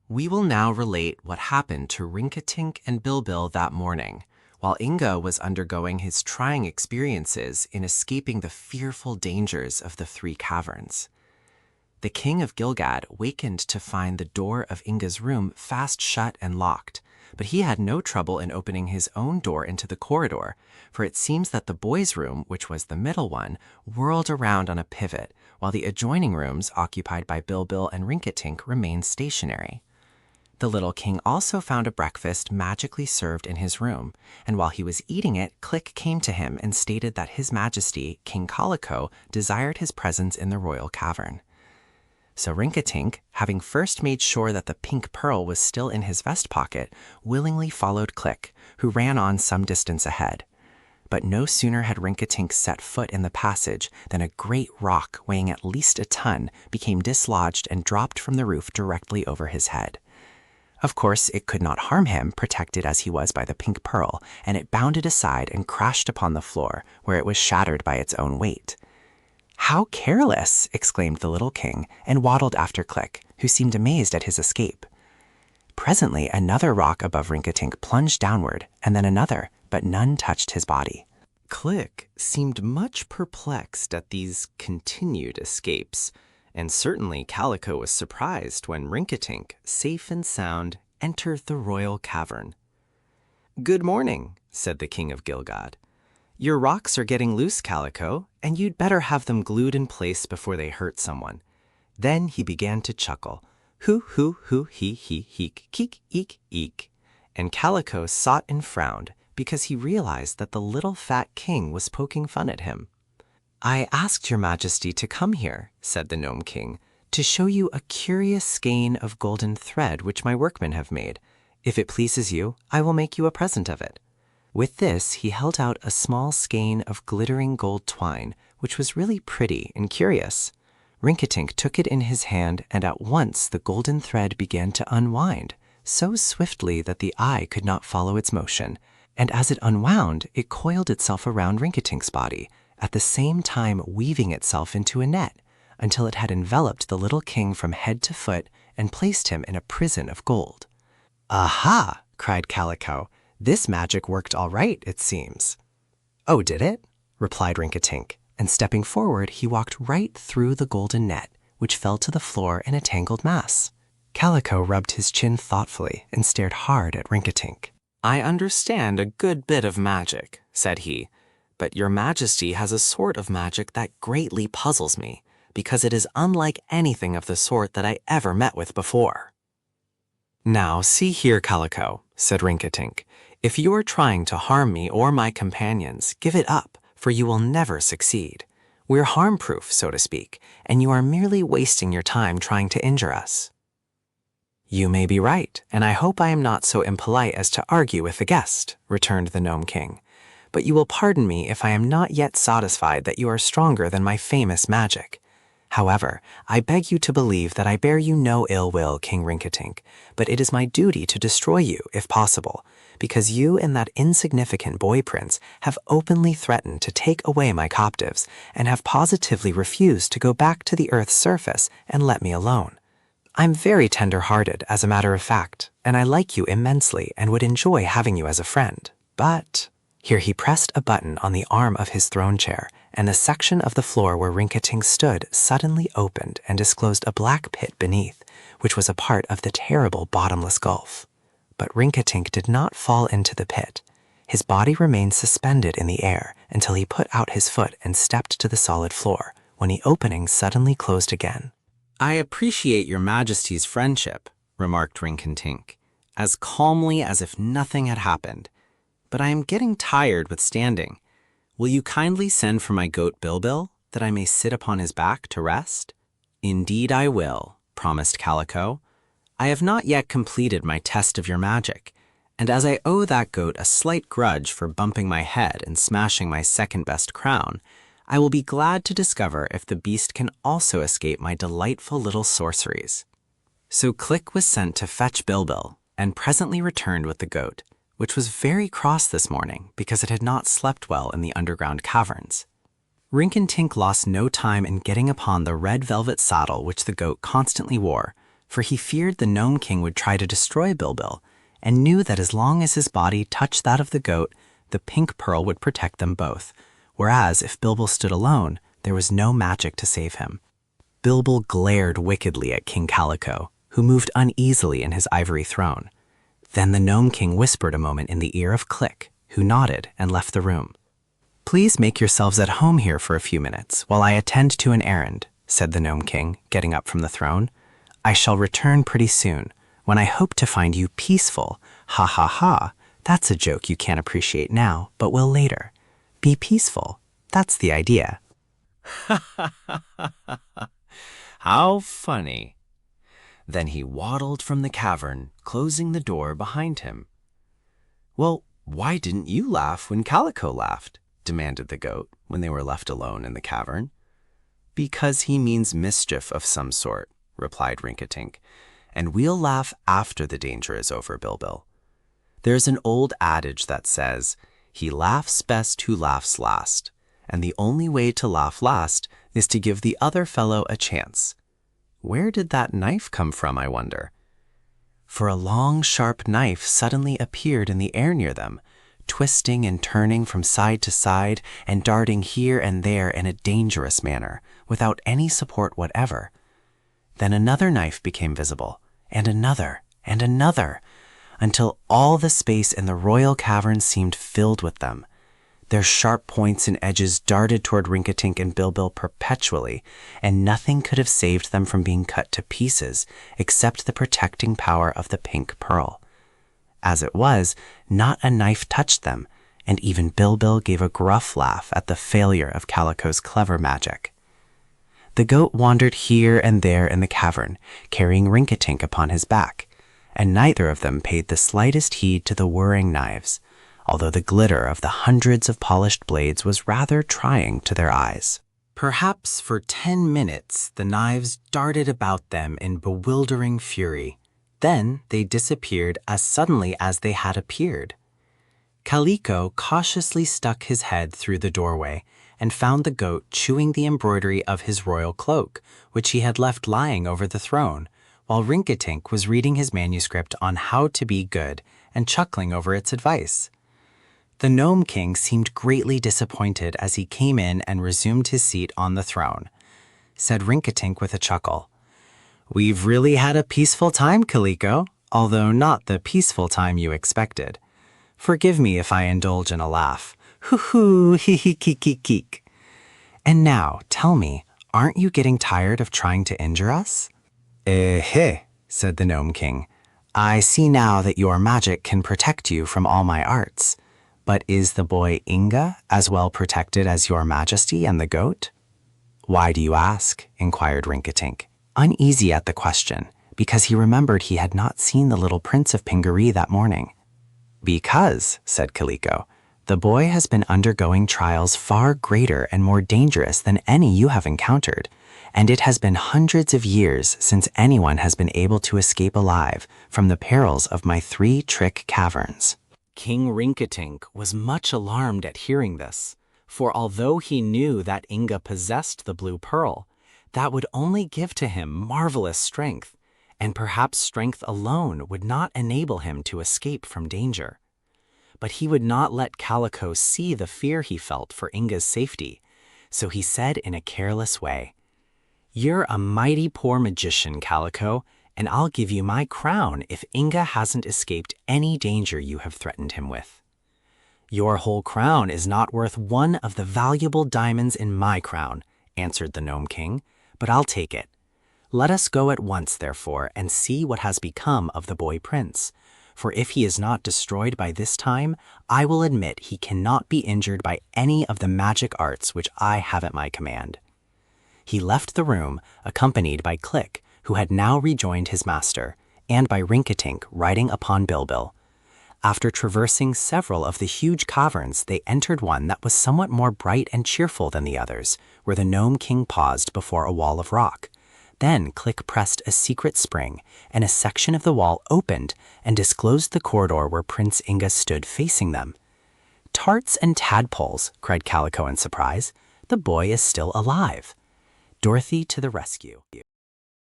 We will now relate what happened to Rinkitink and Bilbil that morning, while Inga was undergoing his trying experiences in escaping the fearful dangers of the three caverns. The king of Gilgad wakened to find the door of Inga's room fast shut and locked, but he had no trouble in opening his own door into the corridor, for it seems that the boys' room, which was the middle one, whirled around on a pivot, while the adjoining rooms, occupied by Bilbil and Rinkitink, remained stationary. The little king also found a breakfast magically served in his room, and while he was eating it, Click came to him and stated that His Majesty, King Calico, desired his presence in the royal cavern. So Rinkitink, having first made sure that the pink pearl was still in his vest pocket, willingly followed Click, who ran on some distance ahead. But no sooner had Rinkitink set foot in the passage than a great rock weighing at least a ton became dislodged and dropped from the roof directly over his head. Of course, it could not harm him, protected as he was by the pink pearl, and it bounded aside and crashed upon the floor, where it was shattered by its own weight. "How careless!" exclaimed the little king, and waddled after Click, who seemed amazed at his escape. Presently, another rock above Rinkitink plunged downward, and then another, but none touched his body. Click seemed much perplexed at these continued escapes, and certainly Calico was surprised when Rinkitink, safe and sound, entered the royal cavern. "Good morning," said the king of Gilgad. "Your rocks are getting loose, Calico, and you'd better have them glued in place before they hurt someone." Then he began to chuckle, hoo, he, heek, keek, eek. And Calico sought and frowned, because he realized that the little fat king was poking fun at him. "I asked your majesty to come here," said the Gnome King, "to show you a curious skein of golden thread which my workmen have made. If it pleases you, I will make you a present of it." With this, he held out a small skein of glittering gold twine, which was really pretty and curious. Rinkitink took it in his hand, and at once the golden thread began to unwind, so swiftly that the eye could not follow its motion, and as it unwound, it coiled itself around Rinkitink's body, at the same time weaving itself into a net, until it had enveloped the little king from head to foot and placed him in a prison of gold. "Aha!" cried Calico. "This magic worked all right, it seems." "Oh, did it?" replied Rinkitink, and stepping forward, he walked right through the golden net, which fell to the floor in a tangled mass. Calico rubbed his chin thoughtfully and stared hard at Rinkitink. "I understand a good bit of magic," said he, "but your majesty has a sort of magic that greatly puzzles me, because it is unlike anything of the sort that I ever met with before." "Now, see here, Calico," said Rinkitink, "if you are trying to harm me or my companions, give it up, for you will never succeed. We're harm-proof, so to speak, and you are merely wasting your time trying to injure us." "You may be right, and I hope I am not so impolite as to argue with the guest," returned the Gnome King. "But you will pardon me if I am not yet satisfied that you are stronger than my famous magic. However, I beg you to believe that I bear you no ill will, King Rinkitink, but it is my duty to destroy you, if possible, because you and that insignificant boy prince have openly threatened to take away my captives and have positively refused to go back to the earth's surface and let me alone. I'm very tender-hearted, as a matter of fact, and I like you immensely and would enjoy having you as a friend, but—" Here he pressed a button on the arm of his throne chair, and the section of the floor where Rinkitink stood suddenly opened and disclosed a black pit beneath, which was a part of the terrible bottomless gulf. But Rinkitink did not fall into the pit. His body remained suspended in the air until he put out his foot and stepped to the solid floor, when the opening suddenly closed again. "I appreciate your majesty's friendship," remarked Rinkitink, as calmly as if nothing had happened. "But I am getting tired with standing. Will you kindly send for my goat Bilbil, that I may sit upon his back to rest?" "Indeed I will," promised Calico. "I have not yet completed my test of your magic, and as I owe that goat a slight grudge for bumping my head and smashing my second-best crown, I will be glad to discover if the beast can also escape my delightful little sorceries." So Click was sent to fetch Bilbil, and presently returned with the goat, which was very cross this morning because it had not slept well in the underground caverns. Rinkitink lost no time in getting upon the red velvet saddle which the goat constantly wore, for he feared the Gnome King would try to destroy Bilbil, and knew that as long as his body touched that of the goat, the pink pearl would protect them both, whereas if Bilbil stood alone, there was no magic to save him. Bilbil glared wickedly at King Calico, who moved uneasily in his ivory throne. Then the Gnome King whispered a moment in the ear of Click, who nodded and left the room. "Please make yourselves at home here for a few minutes while I attend to an errand," said the Gnome King, getting up from the throne. "I shall return pretty soon, when I hope to find you peaceful. Ha ha ha, that's a joke you can't appreciate now, but will later. Be peaceful, that's the idea." How funny. Then he waddled from the cavern, closing the door behind him. "Well, why didn't you laugh when Calico laughed?" demanded the goat when they were left alone in the cavern. "Because he means mischief of some sort," replied Rinkitink, "and we'll laugh after the danger is over, Bilbil. There's an old adage that says, 'He laughs best who laughs last,' and the only way to laugh last is to give the other fellow a chance. Where did that knife come from, I wonder?" For a long, sharp knife suddenly appeared in the air near them, twisting and turning from side to side and darting here and there in a dangerous manner, without any support whatever. Then another knife became visible, and another, until all the space in the royal cavern seemed filled with them. Their sharp points and edges darted toward Rinkitink and Bilbil perpetually, and nothing could have saved them from being cut to pieces except the protecting power of the pink pearl. As it was, not a knife touched them, and even Bilbil gave a gruff laugh at the failure of Calico's clever magic. The goat wandered here and there in the cavern, carrying Rinkitink upon his back, and neither of them paid the slightest heed to the whirring knives, although the glitter of the hundreds of polished blades was rather trying to their eyes. Perhaps for 10 minutes the knives darted about them in bewildering fury. Then they disappeared as suddenly as they had appeared. Calico cautiously stuck his head through the doorway and found the goat chewing the embroidery of his royal cloak, which he had left lying over the throne, while Rinkitink was reading his manuscript on how to be good and chuckling over its advice. The Gnome King seemed greatly disappointed as he came in and resumed his seat on the throne. Said Rinkitink with a chuckle, "We've really had a peaceful time, Calico, although not the peaceful time you expected. Forgive me if I indulge in a laugh. Hoo-hoo, hee-hee-keek-keek-keek. And now, tell me, aren't you getting tired of trying to injure us?" "Eh-heh," said the Gnome King. "I see now that your magic can protect you from all my arts. But is the boy Inga as well protected as your majesty and the goat?" "Why do you ask?" inquired Rinkitink, uneasy at the question, because he remembered he had not seen the little Prince of Pingaree that morning. "Because," said Calico, "the boy has been undergoing trials far greater and more dangerous than any you have encountered, and it has been hundreds of years since anyone has been able to escape alive from the perils of my 3 trick caverns." King Rinkitink was much alarmed at hearing this, for although he knew that Inga possessed the blue pearl, that would only give to him marvelous strength, and perhaps strength alone would not enable him to escape from danger. But he would not let Calico see the fear he felt for Inga's safety, so he said in a careless way, "You're a mighty poor magician, Calico, and I'll give you my crown if Inga hasn't escaped any danger you have threatened him with." "Your whole crown is not worth one of the valuable diamonds in my crown," answered the Gnome King, "but I'll take it. Let us go at once, therefore, and see what has become of the boy prince, for if he is not destroyed by this time, I will admit he cannot be injured by any of the magic arts which I have at my command." He left the room, accompanied by Click, who had now rejoined his master, and by Rinkitink riding upon Bilbil. After traversing several of the huge caverns, they entered one that was somewhat more bright and cheerful than the others, where the Gnome King paused before a wall of rock. Then Click pressed a secret spring, and a section of the wall opened and disclosed the corridor where Prince Inga stood facing them. "Tarts and tadpoles," cried Calico in surprise. "The boy is still alive." Dorothy to the rescue.